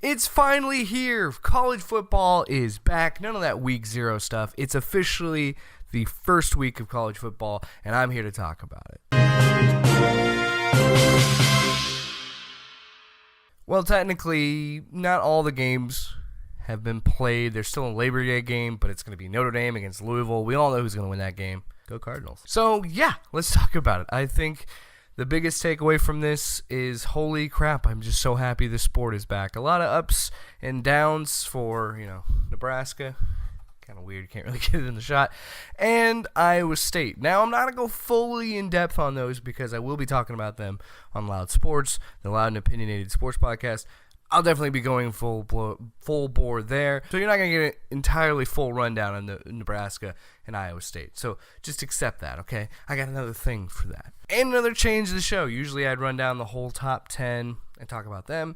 It's finally here. College football is back. None of that week 0 stuff. It's officially the first week of college football, and I'm here to talk about it. Well, technically, not all the games have been played. There's still a Labor Day game, but it's going to be Notre Dame against Louisville. We all know who's going to win that game. Go Cardinals. So, yeah, let's talk about it. I think the biggest takeaway from this is, holy crap, I'm just so happy the sport is back. A lot of ups and downs for, Nebraska. Kind of weird, can't really get it in the shot. And Iowa State. Now, I'm not going to go fully in depth on those because I will be talking about them on Loud Sports, the Loud and Opinionated Sports Podcast. I'll definitely be going full bore there. So you're not going to get an entirely full rundown on the Nebraska and Iowa State. So just accept that, okay? I got another thing for that. And another change to the show. Usually I'd run down the whole top 10 and talk about them.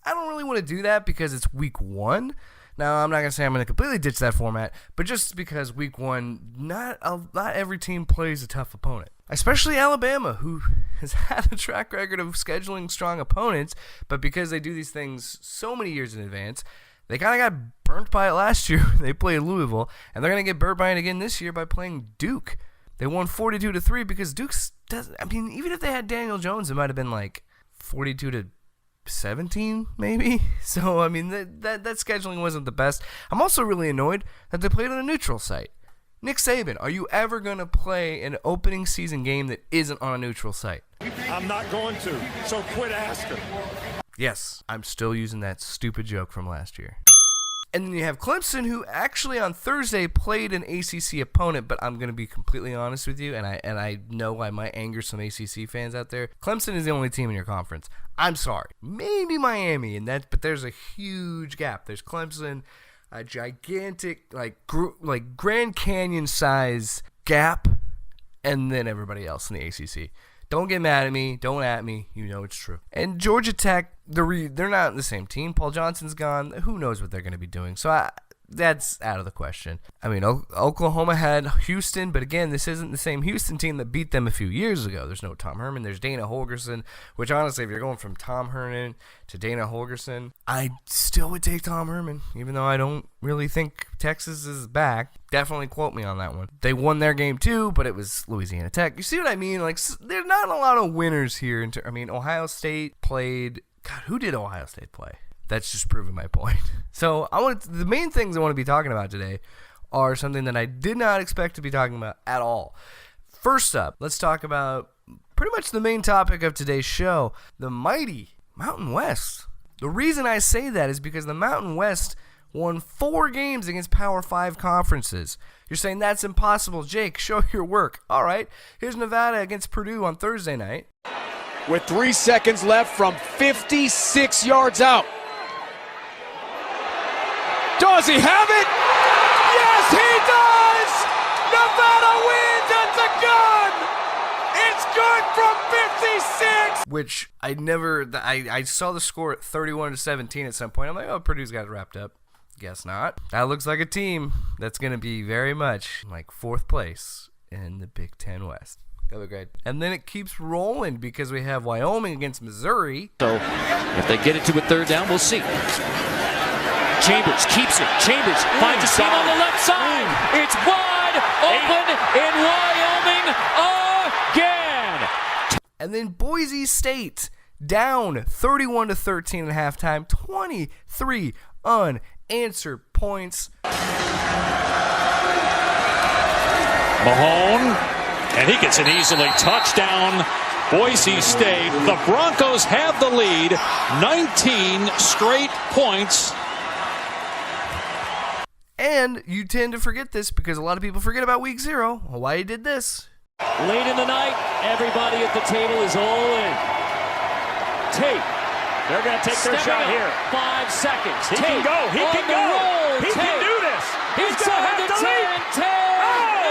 I don't really want to do that because it's week 1. Now, I'm not going to say I'm going to completely ditch that format, but just because week 1, not every team plays a tough opponent. Especially Alabama, who has had a track record of scheduling strong opponents, but because they do these things so many years in advance, they kind of got burnt by it last year when they played Louisville, and they're going to get burnt by it again this year by playing Duke. They won 42-3 because Duke's doesn't. I mean, even if they had Daniel Jones, it might have been like 42-17 maybe. So I mean that scheduling wasn't the best. I'm also really annoyed that they played on a neutral site. Nick Saban, are you ever going to play an opening season game that isn't on a neutral site? I'm not going to, so quit asking. Yes, I'm still using that stupid joke from last year. And then you have Clemson, who actually on Thursday played an ACC opponent, but I'm going to be completely honest with you, and I know I might anger some ACC fans out there. Clemson is the only team in your conference. I'm sorry. Maybe Miami, but there's a huge gap. There's Clemson, a gigantic, like Grand Canyon size gap, and then everybody else in the ACC. Don't get mad at me. Don't at me. You know it's true. And Georgia Tech, they're not the same team. Paul Johnson's gone. Who knows what they're going to be doing? So that's out of the question. I mean, Oklahoma had Houston, but again, this isn't the same Houston team that beat them a few years ago. There's no Tom Herman. There's Dana Holgorsen, which honestly, if you're going from Tom Herman to Dana Holgorsen, I still would take Tom Herman, even though I don't really think Texas is back. Definitely quote me on that one. They won their game too, but it was Louisiana Tech. You see what I mean? Like, there's not a lot of winners here. I mean, Ohio State played. God, who did Ohio State play? That's just proving my point. So the main things I want to be talking about today are something that I did not expect to be talking about at all. First up, let's talk about pretty much the main topic of today's show, the mighty Mountain West. The reason I say that is because the Mountain West won 4 games against Power 5 conferences. You're saying that's impossible. Jake, show your work. All right, here's Nevada against Purdue on Thursday night. With 3 seconds left from 56 yards out. Does he have it? Yes, he does! Nevada wins at the gun! It's good from 56! Which I saw the score at 31-17 at some point. I'm like, oh, Purdue's got it wrapped up. Guess not. That looks like a team that's going to be very much like 4th place in the Big Ten West. Go great. And then it keeps rolling because we have Wyoming against Missouri. So if they get it to a 3rd down, we'll see. Chambers keeps it. Chambers finds a seam on the left side. It's wide open in Wyoming again. And then Boise State down 31-13 at halftime. 23 unanswered points. Mahone, and he gets an easily touchdown. Boise State. The Broncos have the lead. 19 straight points. And you tend to forget this because a lot of people forget about week 0. Hawaii did this. Late in the night, everybody at the table is all in. Tate. They're going to take their shot up, here. 5 seconds. He can go. He can go. Roll. He can do this. He's going to have to lead. 10.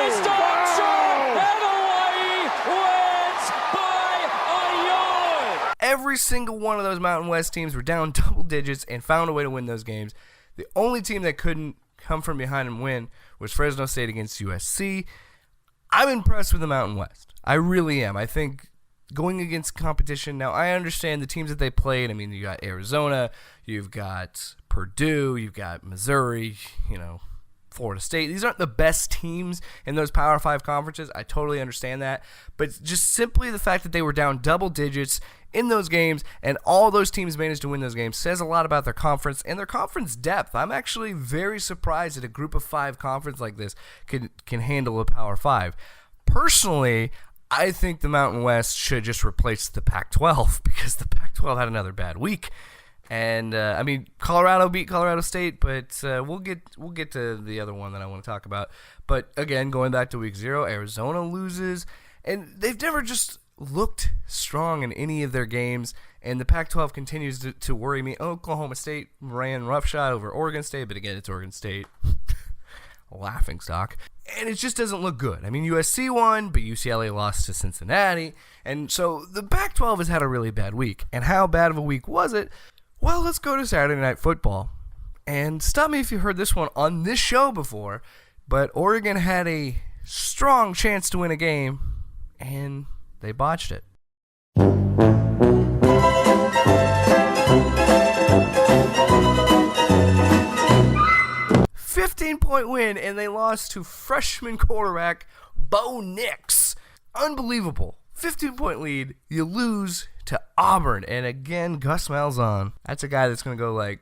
He stops short. And Hawaii wins by a yard. Every single one of those Mountain West teams were down double digits and found a way to win those games. The only team that couldn't come from behind and win was Fresno State against USC. I'm impressed with the Mountain West. I really am. I think going against competition. Now, I understand the teams that they played. I mean, you got Arizona, you've got Purdue, you've got Missouri, Florida State. These aren't the best teams in those Power 5 conferences. I totally understand that. But just simply the fact that they were down double digits in those games and all those teams managed to win those games says a lot about their conference and their conference depth. I'm actually very surprised that a group of 5 conference like this can handle a Power 5. Personally, I think the Mountain West should just replace the Pac-12 because the Pac-12 had another bad week. And Colorado beat Colorado State, but we'll get to the other one that I want to talk about. But again, going back to week 0, Arizona loses, and they've never just looked strong in any of their games. And the Pac-12 continues to worry me. Oklahoma State ran roughshod over Oregon State, but again, it's Oregon State, laughing stock. And it just doesn't look good. I mean, USC won, but UCLA lost to Cincinnati, and so the Pac-12 has had a really bad week. And how bad of a week was it? Well, let's go to Saturday Night Football. And stop me if you heard this one on this show before, but Oregon had a strong chance to win a game, and they botched it. 15-point win, and they lost to freshman quarterback Bo Nix. Unbelievable. 15-point lead, you lose to Auburn. And again, Gus Malzahn. That's a guy that's going to go like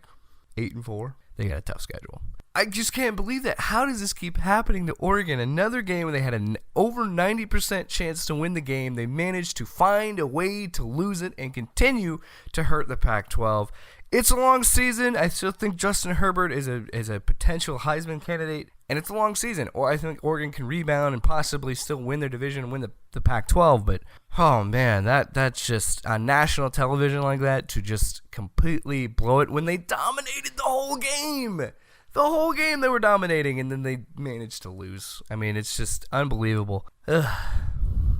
8-4. They got a tough schedule. I just can't believe that. How does this keep happening to Oregon? Another game where they had an over 90% chance to win the game. They managed to find a way to lose it and continue to hurt the Pac-12. It's a long season. I still think Justin Herbert is a potential Heisman candidate, and it's a long season. Or I think Oregon can rebound and possibly still win their division and win the Pac-12. But, oh, man, that's just on national television like that to just completely blow it when they dominated the whole game. The whole game they were dominating, and then they managed to lose. I mean, it's just unbelievable. Ugh.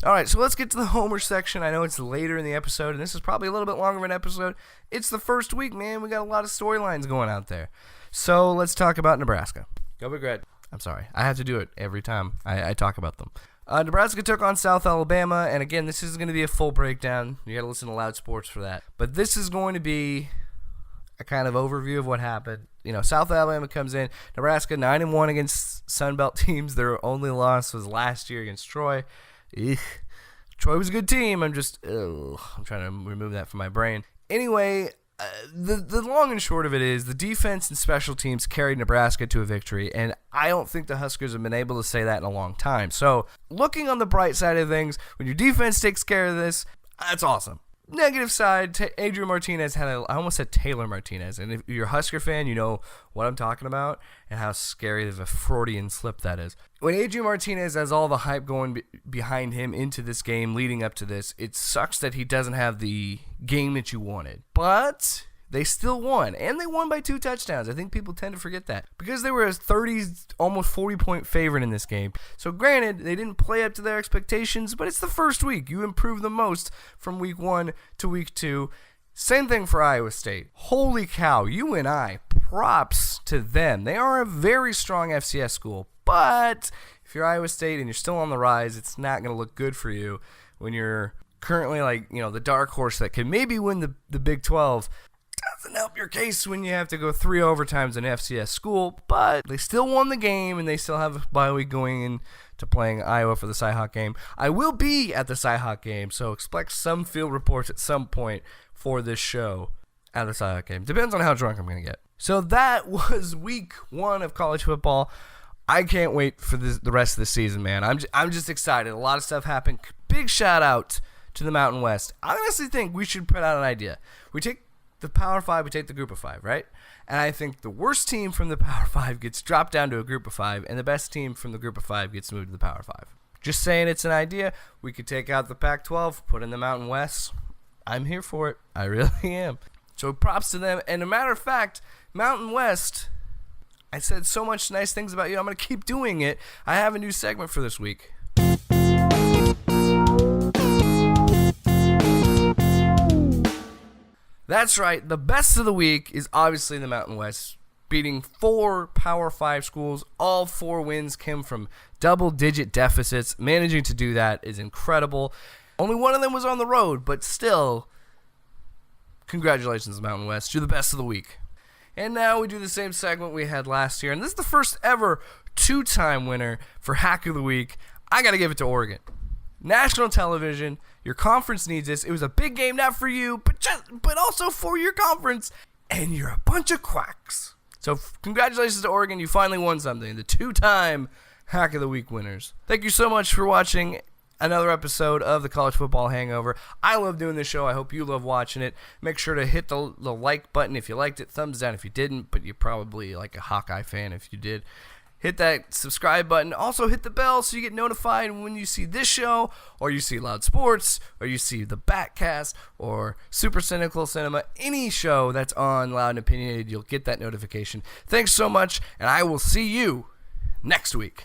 All right, so let's get to the Homer section. I know it's later in the episode, and this is probably a little bit longer of an episode. It's the first week, man. We got a lot of storylines going out there. So let's talk about Nebraska. Go Big Red. I'm sorry. I have to do it every time I talk about them. Nebraska took on South Alabama, and again, this is going to be a full breakdown. You got to listen to Loud Sports for that. But this is going to be a kind of overview of what happened. South Alabama comes in. Nebraska 9-1 against Sun Belt teams. Their only loss was last year against Troy. Ugh. Troy was a good team. I'm trying to remove that from my brain. Anyway, the long and short of it is the defense and special teams carried Nebraska to a victory, and I don't think the Huskers have been able to say that in a long time. So, looking on the bright side of things, when your defense takes care of this, that's awesome. Negative side, Adrian Martinez I almost said Taylor Martinez, and if you're a Husker fan, you know what I'm talking about and how scary of a Freudian slip that is. When Adrian Martinez has all the hype going behind him into this game leading up to this, it sucks that he doesn't have the game that you wanted. But they still won, and they won by 2 touchdowns. I think people tend to forget that because they were a 30, almost 40-point favorite in this game. So granted, they didn't play up to their expectations, but it's the first week. You improve the most from week 1 to week 2. Same thing for Iowa State. Holy cow, UNI, props to them. They are a very strong FCS school, but if you're Iowa State and you're still on the rise, it's not going to look good for you when you're currently the dark horse that can maybe win the Big 12. Doesn't help your case when you have to go 3 overtimes in FCS school, but they still won the game, and they still have a bye week going into playing Iowa for the Cyhawk game. I will be at the Cyhawk game, so expect some field reports at some point for this show at the Cyhawk game. Depends on how drunk I'm going to get. So that was week 1 of college football. I can't wait for the rest of the season, man. I'm just excited. A lot of stuff happened. Big shout out to the Mountain West. I honestly think we should put out an idea. We take the Power 5, we take the Group of 5, right? And I think the worst team from the Power 5 gets dropped down to a Group of 5, and the best team from the Group of 5 gets moved to the Power 5. Just saying, it's an idea. We could take out the Pac-12, put in the Mountain West. I'm here for it. I really am. So props to them. And a matter of fact, Mountain West, I said so much nice things about you. I'm going to keep doing it. I have a new segment for this week. That's right. The best of the week is obviously the Mountain West, beating 4 Power 5 schools. All 4 wins came from double-digit deficits. Managing to do that is incredible. Only one of them was on the road, but still, congratulations, Mountain West. You're the best of the week. And now we do the same segment we had last year, and this is the first ever two-time winner for Hack of the Week. I got to give it to Oregon. National television, your conference needs this. It was a big game, not for you, but also for your conference, and you're a bunch of quacks. So congratulations to Oregon. You finally won something. The two-time Hack of the Week winners. Thank you so much for watching another episode of the College Football Hangover. I love doing this show. I hope you love watching it. Make sure to hit the like button if you liked it. Thumbs down if you didn't, but you're probably like a Hawkeye fan if you did. Hit that subscribe button. Also hit the bell so you get notified when you see this show, or you see Loud Sports, or you see the Batcast, or Super Cynical Cinema. Any show that's on Loud and Opinionated, you'll get that notification. Thanks so much, and I will see you next week.